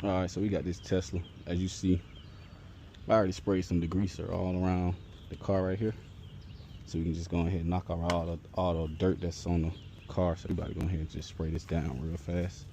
All right, so we got this Tesla. As you see, I already sprayed some degreaser all around the car right here, so we can just go ahead and knock out all the dirt that's on the car. So we about to go ahead and just spray this down real fast.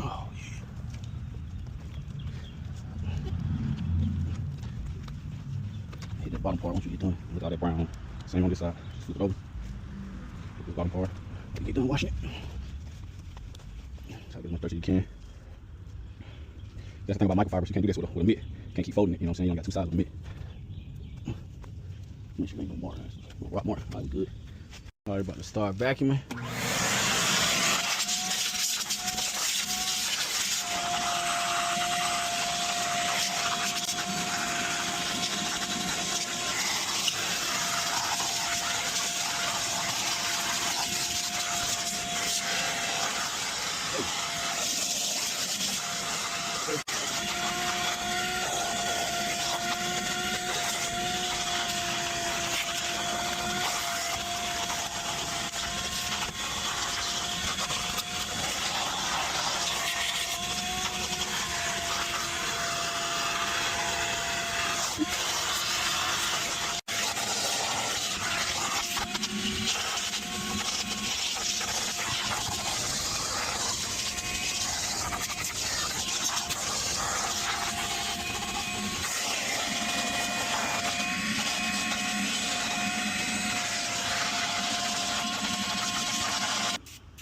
Oh, yeah. Hit that bottom part once you get done. Look at all that brown. Same on this side. Just flip it over. Hit this bottom part. When you get done washing it, try to get as much dirt as you can. That's the thing about microfibers. You can't do this with a mitt. You can't keep folding it. You know what I'm saying? You only got two sides of the mitt. Make sure you ain't no more. A lot more. All right, good. All right, about to start vacuuming.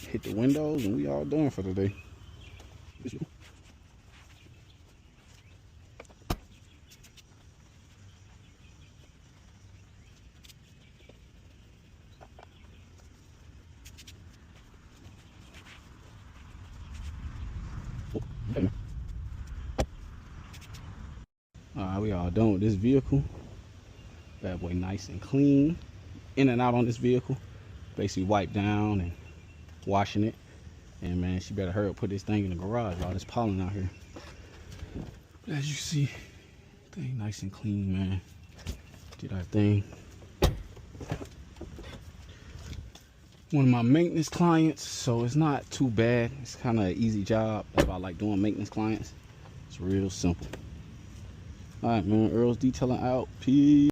Hit the windows and we all done for today. Alright, we all done with this vehicle. Bad boy nice and clean. In and out on this vehicle. Basically wiped down and washing it. And man, she better hurry up, put this thing in the garage. All this pollen out here. But as you see, thing nice and clean, man. Did our thing. One of my maintenance clients, so it's not too bad. It's kind of an easy job. That's why I like doing maintenance clients. It's real simple. All right, man. Earl's detailing out. Peace.